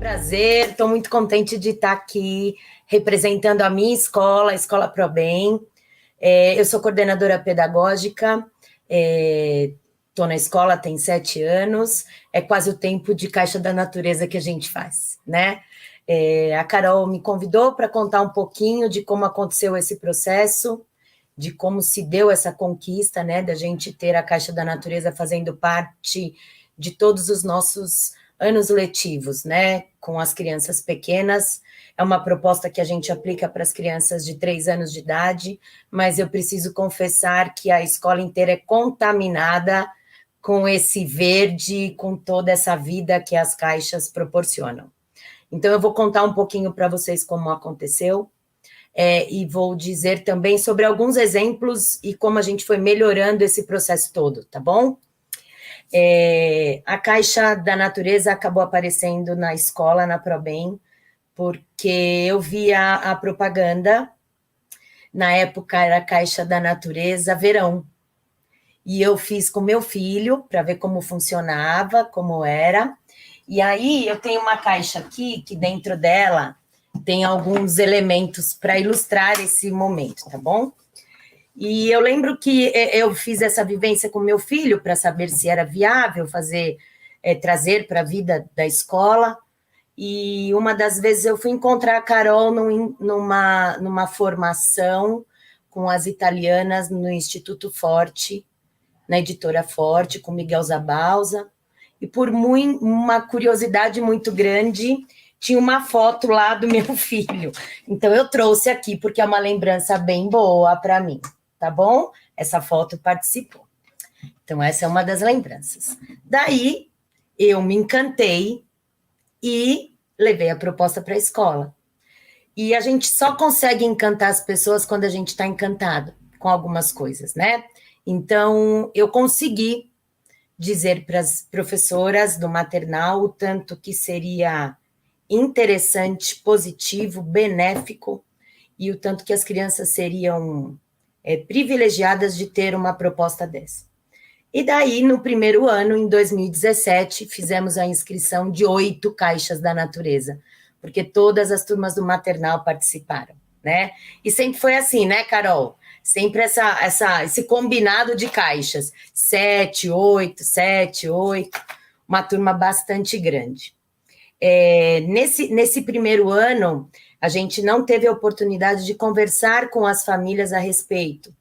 Prazer, estou muito contente de estar aqui representando a minha escola, a Escola ProBem. Eu sou coordenadora pedagógica, estou na escola tem 7 anos, é quase o tempo de Caixa da Natureza que a gente faz, né? A Carol me convidou para contar um pouquinho de como aconteceu esse processo, de como se deu essa conquista, né, da gente ter a Caixa da Natureza fazendo parte de todos os nossos anos letivos, né, com as crianças pequenas. É uma proposta que a gente aplica para as crianças de 3 anos de idade, mas eu preciso confessar que a escola inteira é contaminada com esse verde, com toda essa vida que as caixas proporcionam. Então, eu vou contar um pouquinho para vocês como aconteceu, e vou dizer também sobre alguns exemplos e como a gente foi melhorando esse processo todo, tá bom? A Caixa da Natureza acabou aparecendo na escola, na ProBem, porque eu via a propaganda, na época era a Caixa da Natureza Verão, e eu fiz com meu filho, para ver como funcionava, como era, e aí eu tenho uma caixa aqui, que dentro dela tem alguns elementos para ilustrar esse momento, tá bom? E eu lembro que eu fiz essa vivência com meu filho para saber se era viável fazer, trazer para a vida da escola. E uma das vezes eu fui encontrar a Carol numa formação com as italianas no Instituto Forte, na editora Forte, com Miguel Zabalza. E por uma curiosidade muito grande, tinha uma foto lá do meu filho. Então eu trouxe aqui, porque é uma lembrança bem boa para mim. Tá bom? Essa foto participou. Então, essa é uma das lembranças. Daí, eu me encantei e levei a proposta para a escola. E a gente só consegue encantar as pessoas quando a gente está encantado com algumas coisas, né? Então, eu consegui dizer para as professoras do maternal o tanto que seria interessante, positivo, benéfico, e o tanto que as crianças seriam privilegiadas de ter uma proposta dessa. E daí, no primeiro ano, em 2017, fizemos a inscrição de 8 caixas da natureza, porque todas as turmas do maternal participaram, né? E sempre foi assim, né, Carol? Sempre esse combinado de caixas, 7, 8, 7, 8, uma turma bastante grande. Nesse primeiro ano, a gente não teve a oportunidade de conversar com as famílias a respeito.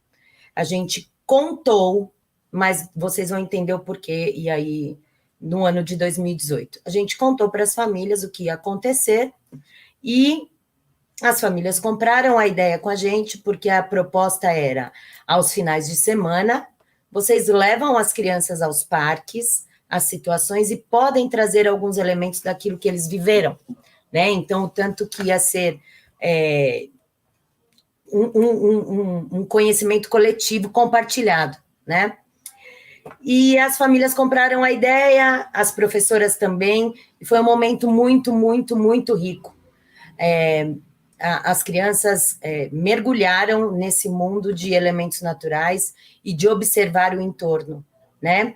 A gente contou, mas vocês vão entender o porquê, e aí, no ano de 2018. A gente contou para as famílias o que ia acontecer, e as famílias compraram a ideia com a gente, porque a proposta era, aos finais de semana, vocês levam as crianças aos parques, as situações, e podem trazer alguns elementos daquilo que eles viveram, né? Então, o tanto que ia ser um conhecimento coletivo compartilhado, né? E as famílias compraram a ideia, as professoras também, e foi um momento muito, muito, muito rico. As crianças mergulharam nesse mundo de elementos naturais e de observar o entorno, né?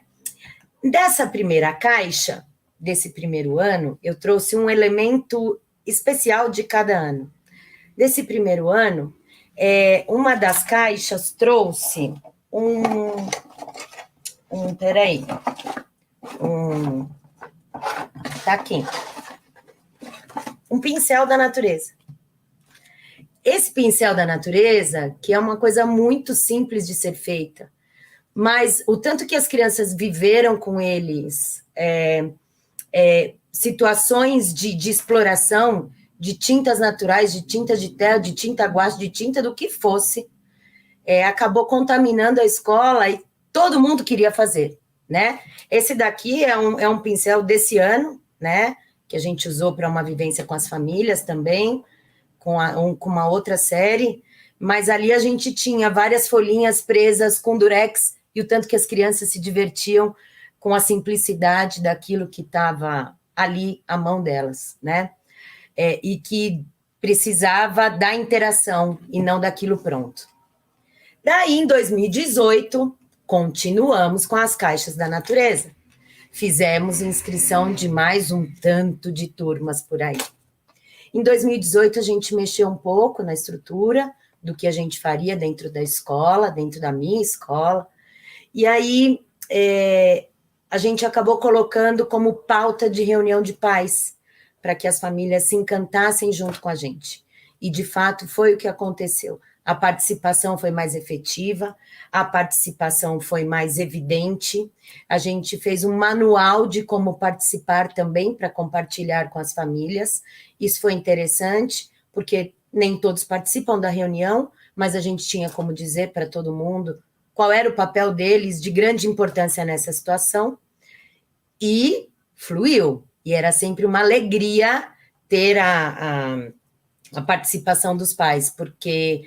Dessa primeira caixa, desse primeiro ano, eu trouxe um elemento especial de cada ano. Desse primeiro ano, uma das caixas trouxe tá aqui, um pincel da natureza. Esse pincel da natureza, que é uma coisa muito simples de ser feita, mas o tanto que as crianças viveram com eles, situações de exploração de tintas naturais, de tinta de tela, de tinta guache, de tinta do que fosse, acabou contaminando a escola e todo mundo queria fazer, né? Esse daqui é um pincel desse ano, né? Que a gente usou para uma vivência com as famílias também, com uma outra série, mas ali a gente tinha várias folhinhas presas com durex, e o tanto que as crianças se divertiam com a simplicidade daquilo que estava ali à mão delas, né? E que precisava da interação e não daquilo pronto. Daí, em 2018, continuamos com as caixas da natureza. fizemos inscrição de mais um tanto de turmas por aí. Em 2018, a gente mexeu um pouco na estrutura do que a gente faria dentro da escola, dentro da minha escola, e aí a gente acabou colocando como pauta de reunião de pais, para que as famílias se encantassem junto com a gente. E, de fato, foi o que aconteceu. A participação foi mais efetiva, a participação foi mais evidente, a gente fez um manual de como participar também para compartilhar com as famílias. Isso foi interessante, porque nem todos participam da reunião, mas a gente tinha como dizer para todo mundo qual era o papel deles de grande importância nessa situação, e fluiu. E era sempre uma alegria ter a participação dos pais, porque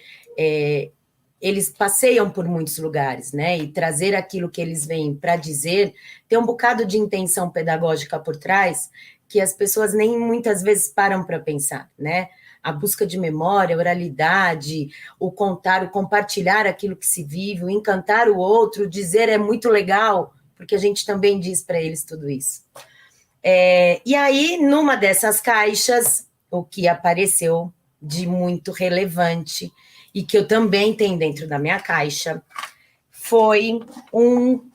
eles passeiam por muitos lugares, né? E trazer aquilo que eles vêm para dizer, tem um bocado de intenção pedagógica por trás, que as pessoas nem muitas vezes param para pensar, né? A busca de memória, a oralidade, o contar, o compartilhar aquilo que se vive, o encantar o outro, dizer é muito legal, porque a gente também diz para eles tudo isso. E aí, numa dessas caixas, o que apareceu de muito relevante, e que eu também tenho dentro da minha caixa, foi um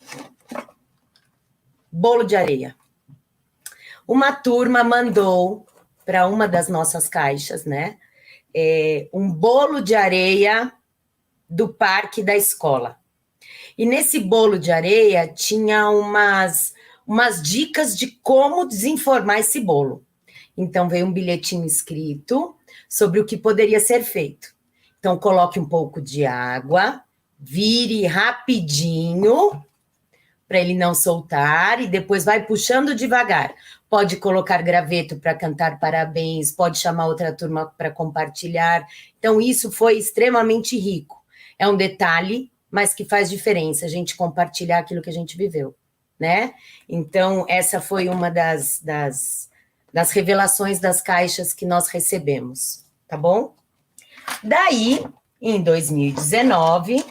bolo de areia. Uma turma mandou para uma das nossas caixas, né? Um bolo de areia do parque da escola. E nesse bolo de areia tinha umas dicas de como desenformar esse bolo. Então veio um bilhetinho escrito sobre o que poderia ser feito. Então coloque um pouco de água, vire rapidinho para ele não soltar e depois vai puxando devagar. Pode colocar graveto para cantar parabéns, pode chamar outra turma para compartilhar. Então isso foi extremamente rico. É um detalhe, mas que faz diferença a gente compartilhar aquilo que a gente viveu, né? Então essa foi uma das revelações das caixas que nós recebemos, tá bom? Daí, em 2019,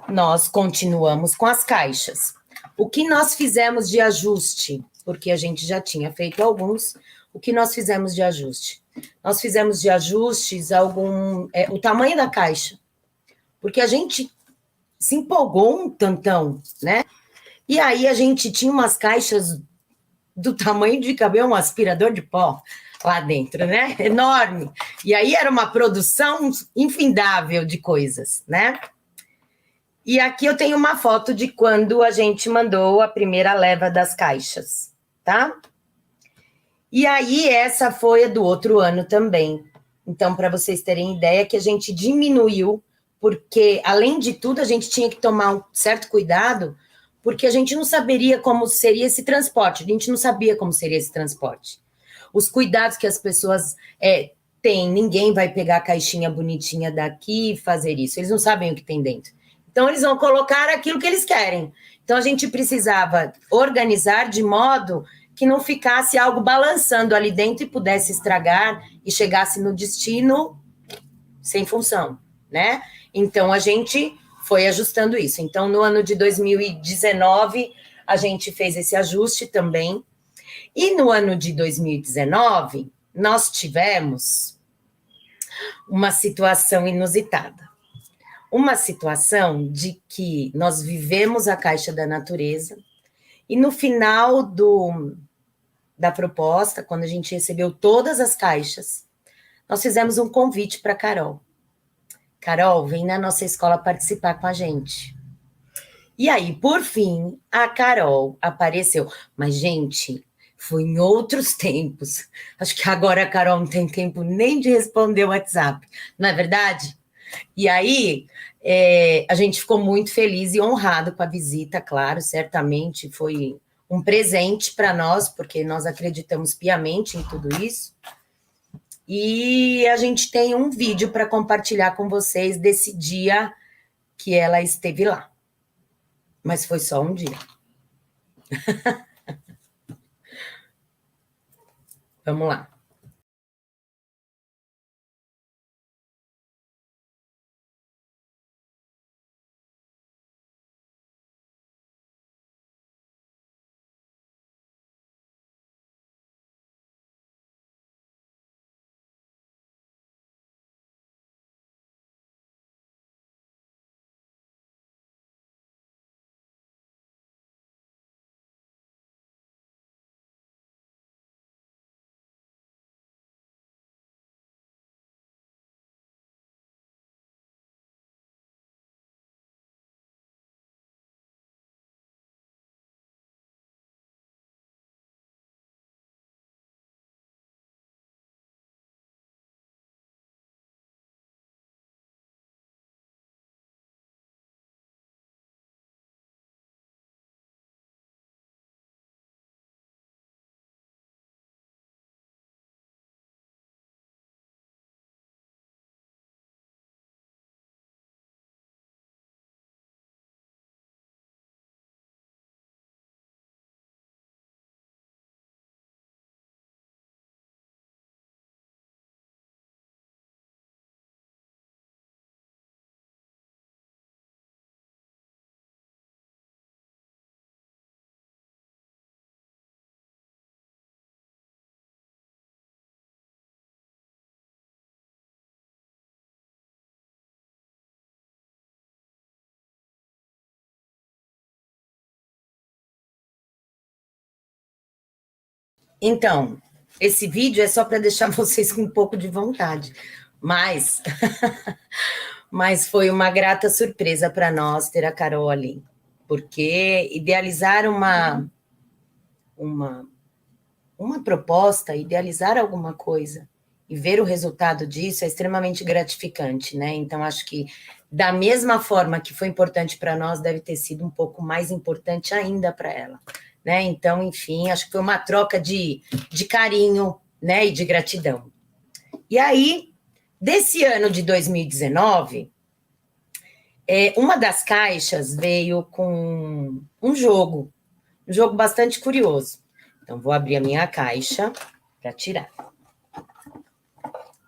nós continuamos com as caixas. O que nós fizemos de ajuste? Porque a gente já tinha feito alguns. O que nós fizemos de ajuste? Nós fizemos de ajustes o tamanho da caixa. Porque a gente se empolgou um tantão, né? E aí a gente tinha umas caixas do tamanho de caber um aspirador de pó lá dentro, né? Enorme. E aí era uma produção infindável de coisas, né? E aqui eu tenho uma foto de quando a gente mandou a primeira leva das caixas, tá? E aí essa foi a do outro ano também. Então, para vocês terem ideia, que a gente diminuiu, porque, além de tudo, a gente tinha que tomar um certo cuidado, porque a gente não saberia como seria esse transporte, a gente não sabia como seria esse transporte. Os cuidados que as pessoas têm, ninguém vai pegar a caixinha bonitinha daqui e fazer isso, eles não sabem o que tem dentro. Então, eles vão colocar aquilo que eles querem. Então, a gente precisava organizar de modo que não ficasse algo balançando ali dentro e pudesse estragar e chegasse no destino sem função, né? Então, a gente foi ajustando isso. Então, no ano de 2019, a gente fez esse ajuste também. E no ano de 2019, nós tivemos uma situação inusitada. Uma situação de que nós vivemos a Caixa da Natureza e no final da proposta, quando a gente recebeu todas as caixas, nós fizemos um convite para a Carol. Carol, vem na nossa escola participar com a gente. E aí, por fim, a Carol apareceu. Mas, gente, foi em outros tempos. Acho que agora a Carol não tem tempo nem de responder o WhatsApp, não é verdade? E aí, a gente ficou muito feliz e honrado com a visita, claro, certamente foi um presente para nós, porque nós acreditamos piamente em tudo isso. E a gente tem um vídeo para compartilhar com vocês desse dia que ela esteve lá. Mas foi só um dia. Vamos lá. Então, esse vídeo é só para deixar vocês com um pouco de vontade, mas, mas foi uma grata surpresa para nós ter a Carol ali, porque idealizar uma, uma proposta, idealizar alguma coisa e ver o resultado disso é extremamente gratificante, né? Então, acho que da mesma forma que foi importante para nós, deve ter sido um pouco mais importante ainda para ela, né? Então, enfim, acho que foi uma troca de carinho, né? E de gratidão. E aí, desse ano de 2019, uma das caixas veio com um jogo bastante curioso. Então, vou abrir a minha caixa para tirar.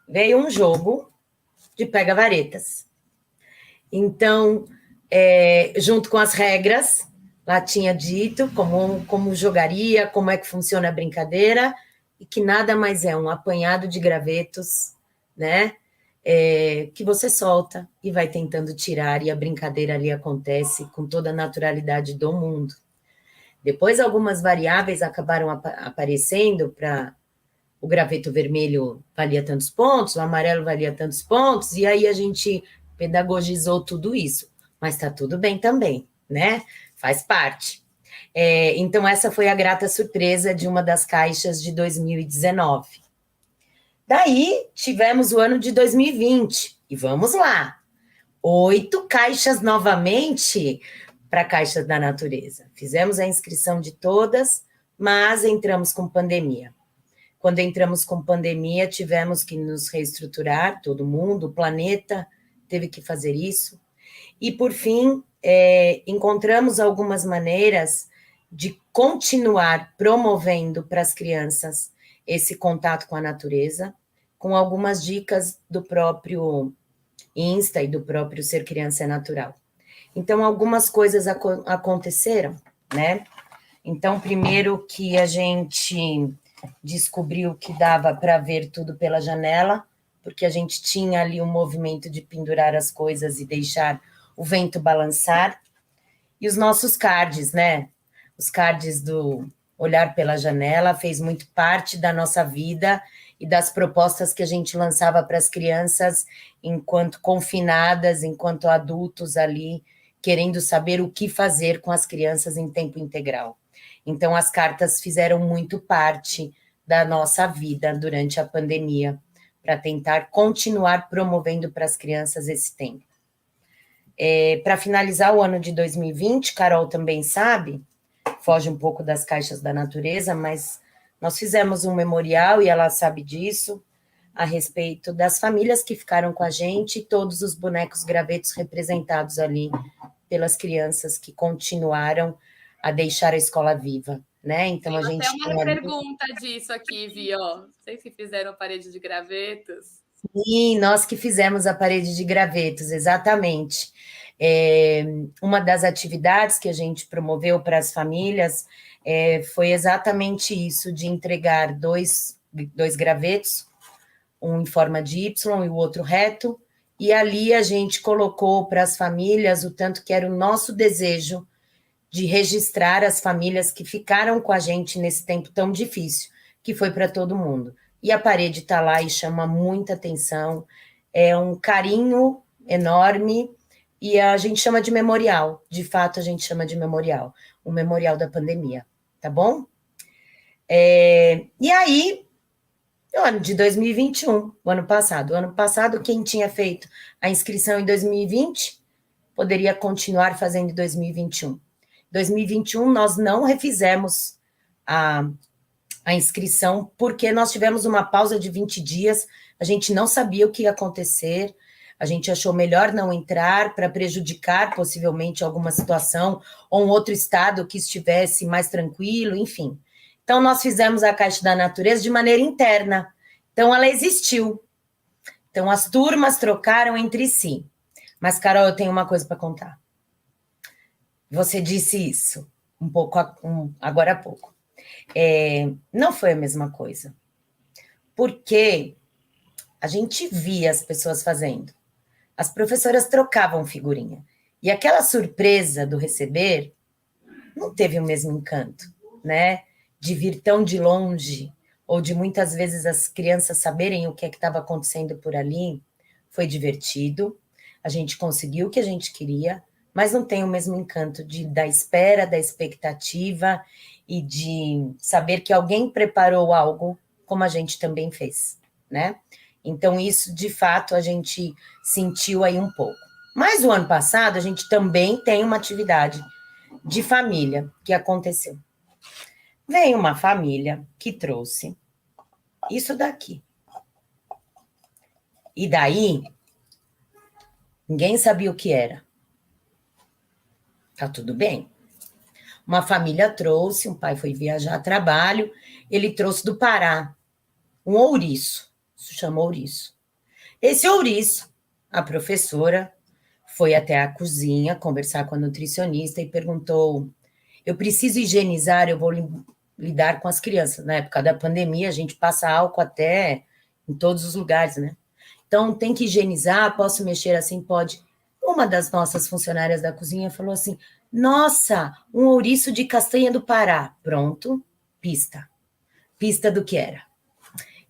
Veio um jogo de pega-varetas. Então, junto com as regras, lá tinha dito como jogaria, como é que funciona a brincadeira, e que nada mais é um apanhado de gravetos, né? Que você solta e vai tentando tirar, e a brincadeira ali acontece com toda a naturalidade do mundo. Depois, algumas variáveis acabaram aparecendo para o graveto vermelho valia tantos pontos, o amarelo valia tantos pontos, e aí a gente pedagogizou tudo isso. Mas está tudo bem também, né? Faz parte. Então, essa foi a grata surpresa de uma das caixas de 2019. Daí, tivemos o ano de 2020, e vamos lá. 8 caixas novamente para Caixas da Natureza. Fizemos a inscrição de todas, mas entramos com pandemia. Quando entramos com pandemia, tivemos que nos reestruturar, todo mundo, o planeta teve que fazer isso. E, por fim, encontramos algumas maneiras de continuar promovendo para as crianças esse contato com a natureza, com algumas dicas do próprio Insta e do próprio Ser Criança é Natural. Então, algumas coisas aconteceram, né? Então, primeiro que a gente descobriu que dava para ver tudo pela janela, porque a gente tinha ali um movimento de pendurar as coisas e deixar o vento balançar. E os nossos cards, né? Os cards do olhar pela janela fez muito parte da nossa vida e das propostas que a gente lançava para as crianças enquanto confinadas, enquanto adultos ali, querendo saber o que fazer com as crianças em tempo integral. Então, as cartas fizeram muito parte da nossa vida durante a pandemia, para tentar continuar promovendo para as crianças esse tempo. Para finalizar o ano de 2020, Carol também sabe, foge um pouco das caixas da natureza, mas nós fizemos um memorial, e ela sabe disso, a respeito das famílias que ficaram com a gente e todos os bonecos gravetos representados ali pelas crianças que continuaram a deixar a escola viva, né? Então, Tem a até gente uma tem ali... pergunta disso aqui, Vi, ó. Não sei se fizeram parede de gravetos. Sim, nós que fizemos a parede de gravetos, exatamente. Uma das atividades que a gente promoveu para as famílias foi exatamente isso, de entregar dois gravetos, um em forma de Y e o outro reto, e ali a gente colocou para as famílias o tanto que era o nosso desejo de registrar as famílias que ficaram com a gente nesse tempo tão difícil, que foi para todo mundo. E a parede está lá e chama muita atenção, é um carinho enorme, e a gente chama de memorial, de fato a gente chama de memorial, o memorial da pandemia, tá bom? E aí, o ano de 2021, o ano passado, quem tinha feito a inscrição em 2020, poderia continuar fazendo em 2021. 2021, nós não refizemos a inscrição, porque nós tivemos uma pausa de 20 dias, a gente não sabia o que ia acontecer, a gente achou melhor não entrar para prejudicar possivelmente alguma situação, ou um outro estado que estivesse mais tranquilo, enfim. Então, nós fizemos a Caixa da Natureza de maneira interna. Então, ela existiu. Então, as turmas trocaram entre si. Mas, Carol, eu tenho uma coisa para contar. Você disse isso agora há pouco. Não foi a mesma coisa. Porque a gente via as pessoas fazendo. As professoras trocavam figurinha. E aquela surpresa do receber não teve o mesmo encanto, né? de vir tão de longe, ou de muitas vezes as crianças saberem o que é que estava acontecendo por ali, foi divertido. A gente conseguiu o que a gente queria, mas não tem o mesmo encanto da espera, da expectativa e de saber que alguém preparou algo como a gente também fez, né? Então, isso, de fato, a gente sentiu aí um pouco. Mas o ano passado, a gente também tem uma atividade de família que aconteceu. Veio uma família que trouxe isso daqui. E daí, ninguém sabia o que era. Tá tudo bem. Uma família trouxe, um pai foi viajar a trabalho, ele trouxe do Pará um ouriço, se chama ouriço. Esse ouriço, a professora foi até a cozinha conversar com a nutricionista e perguntou: eu preciso higienizar, eu vou lidar com as crianças. Na época da pandemia, a gente passa álcool até em todos os lugares, né? Então, tem que higienizar, posso mexer assim? Pode. Uma das nossas funcionárias da cozinha falou assim: nossa, um ouriço de castanha do Pará. Pronto, pista. Pista do que era.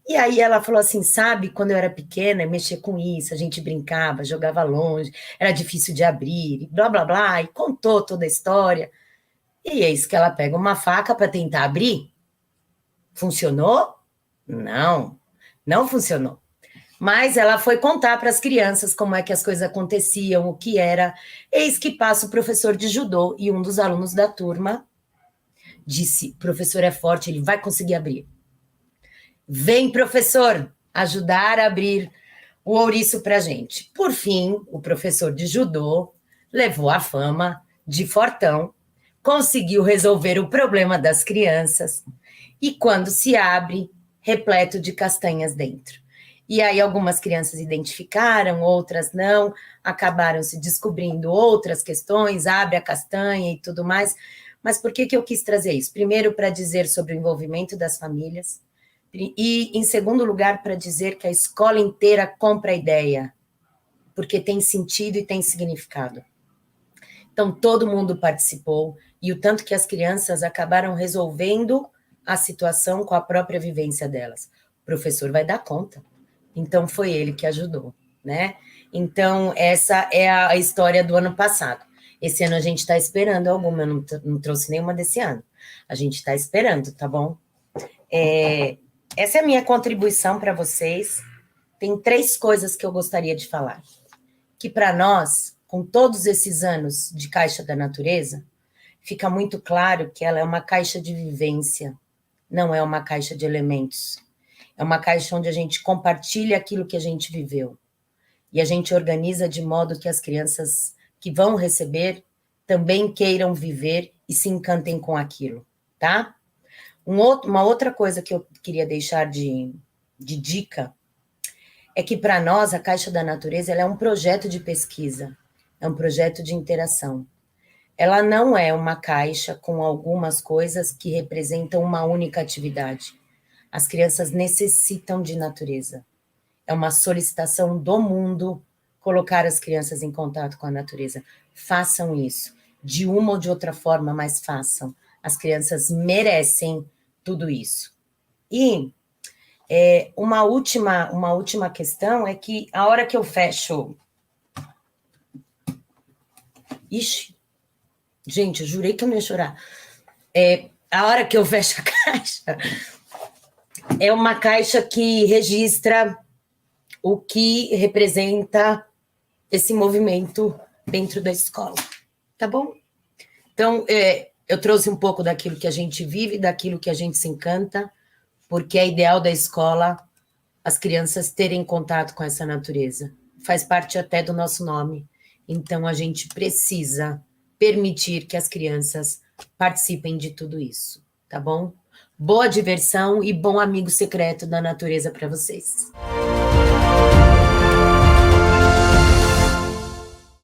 E aí ela falou assim, sabe, quando eu era pequena, eu mexia com isso, a gente brincava, jogava longe, era difícil de abrir, blá, blá, blá, e contou toda a história. E eis que ela pega uma faca para tentar abrir. Funcionou? Não, não funcionou. Mas ela foi contar para as crianças como é que as coisas aconteciam, o que era. Eis que passa o professor de judô e um dos alunos da turma disse, professor é forte, ele vai conseguir abrir. Vem, professor, ajudar a abrir o ouriço para a gente. Por fim, o professor de judô levou a fama de fortão, conseguiu resolver o problema das crianças e quando se abre, repleto de castanhas dentro. E aí algumas crianças identificaram, outras não, acabaram se descobrindo outras questões, abre a castanha e tudo mais. Mas por que eu quis trazer isso? Primeiro, para dizer sobre o envolvimento das famílias, e, em segundo lugar, para dizer que a escola inteira compra a ideia, porque tem sentido e tem significado. Então, todo mundo participou, e o tanto que as crianças acabaram resolvendo a situação com a própria vivência delas. O professor vai dar conta. Então, foi ele que ajudou, né? Então, essa é a história do ano passado. Esse ano a gente está esperando alguma, eu não trouxe nenhuma desse ano. A gente está esperando, tá bom? Essa é a minha contribuição para vocês. Tem 3 coisas que eu gostaria de falar. Que para nós, com todos esses anos de Caixa da Natureza, fica muito claro que ela é uma caixa de vivência, não é uma caixa de elementos. É uma caixa onde a gente compartilha aquilo que a gente viveu. E a gente organiza de modo que as crianças que vão receber também queiram viver e se encantem com aquilo, tá? Uma outra coisa que eu queria deixar de dica é que, para nós, a Caixa da Natureza ela é um projeto de pesquisa, é um projeto de interação. Ela não é uma caixa com algumas coisas que representam uma única atividade. As crianças necessitam de natureza. É uma solicitação do mundo colocar as crianças em contato com a natureza. Façam isso, de uma ou de outra forma, mas façam. As crianças merecem tudo isso. E uma última questão é que a hora que eu fecho... Ixi, gente, eu jurei que eu não ia chorar. A hora que eu fecho a caixa, é uma caixa que registra o que representa esse movimento dentro da escola, tá bom? Então, eu trouxe um pouco daquilo que a gente vive, daquilo que a gente se encanta, porque é ideal da escola as crianças terem contato com essa natureza. Faz parte até do nosso nome. Então, a gente precisa permitir que as crianças participem de tudo isso, tá bom? Boa diversão e bom amigo secreto da natureza para vocês.